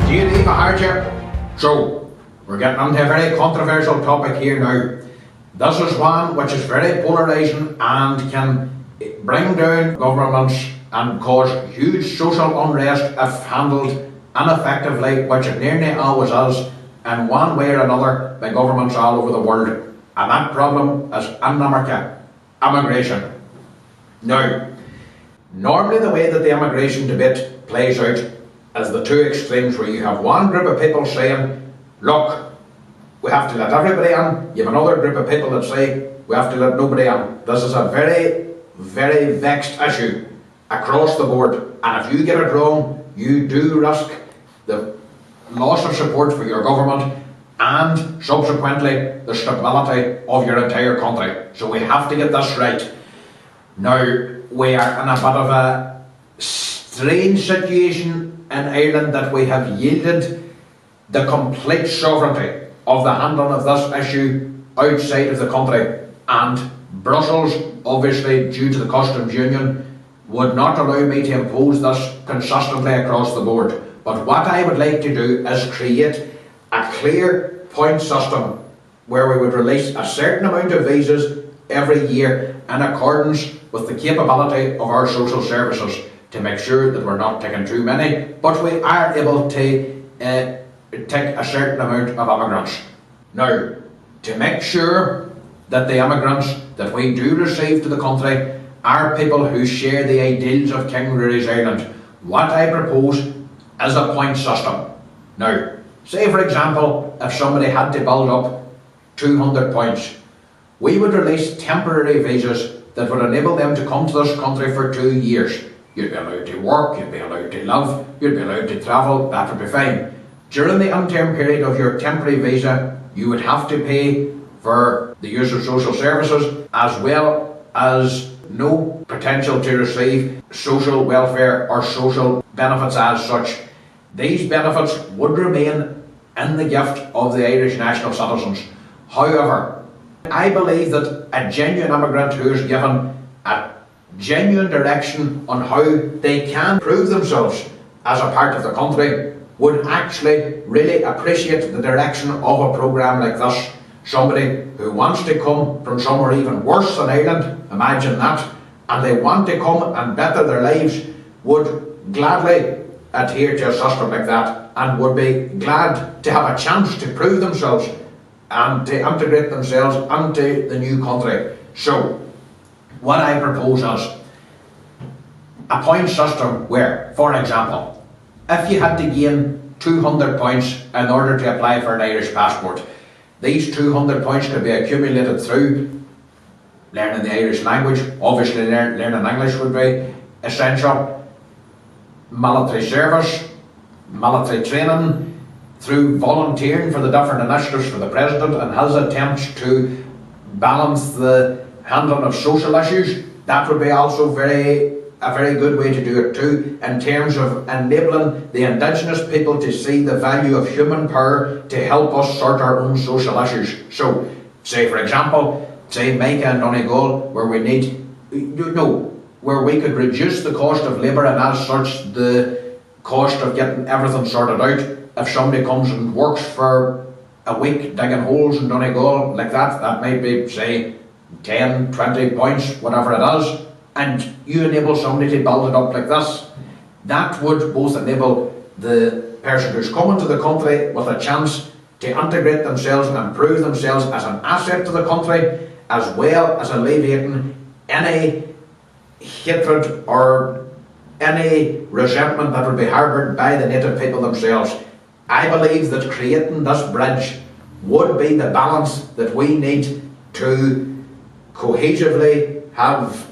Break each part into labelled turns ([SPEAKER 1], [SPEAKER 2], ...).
[SPEAKER 1] Do you leave a hardship? So, we're getting onto a very controversial topic here now. This is one which is very polarising and can bring down governments and cause huge social unrest if handled ineffectively, which it nearly always is, in one way or another by governments all over the world. And that problem is in America, immigration. Now, normally the way that the immigration debate plays out is the two extremes, where you have one group of people saying, look, we have to let everybody in. You have another group of people that say, we have to let nobody in. This is a very, very vexed issue across the board. And if you get it wrong, you do risk the loss of support for your government and subsequently the stability of your entire country. So we have to get this right. Now, we are in a bit of a strange situation in Ireland that we have yielded the complete sovereignty of the handling of this issue outside of the country, and Brussels, obviously due to the customs union, would not allow me to impose this consistently across the board. But what I would like to do is create a clear point system where we would release a certain amount of visas every year in accordance with the capability of our social services, to make sure that we're not taking too many, but we are able to take a certain amount of immigrants. Now, to make sure that the immigrants that we do receive to the country are people who share the ideals of King Ruairi'S Ireland, what I propose is a point system. Now, say for example, if somebody had to build up 200 points, we would release temporary visas that would enable them to come to this country for 2 years. You'd be allowed to work, you'd be allowed to live, you'd be allowed to travel, that would be fine. During the interim period of your temporary visa, you would have to pay for the use of social services, as well as no potential to receive social welfare or social benefits as such. These benefits would remain in the gift of the Irish national citizens. However, I believe that a genuine immigrant who is given a genuine direction on how they can prove themselves as a part of the country would actually really appreciate the direction of a programme like this. Somebody who wants to come from somewhere even worse than Ireland, imagine that, and they want to come and better their lives, would gladly adhere to a system like that and would be glad to have a chance to prove themselves and to integrate themselves into the new country. So, what I propose is a point system where, for example, if you had to gain 200 points in order to apply for an Irish passport, these 200 points could be accumulated through learning the Irish language. Obviously learning English would be essential, military service, military training, through volunteering for the different initiatives for the President and his attempts to balance the handling of social issues. That would be also a very good way to do it too, in terms of enabling the Indigenous people to see the value of human power to help us sort our own social issues. So, say for example, say Micah and Donegal, where we need, where we could reduce the cost of labour and as such the cost of getting everything sorted out. If somebody comes and works for a week digging holes in Donegal like that, that might be, say, 10, 20 points, whatever it is, and you enable somebody to build it up like this. That would both enable the person who's coming to the country with a chance to integrate themselves and prove themselves as an asset to the country, as well as alleviating any hatred or any resentment that would be harboured by the native people themselves. I believe that creating this bridge would be the balance that we need to cohesively have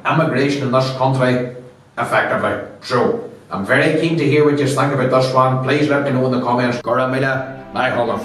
[SPEAKER 1] immigration in this country effectively. So, I'm very keen to hear what you think about this one. Please let me know in the comments. Gora Mila, my Hogaf.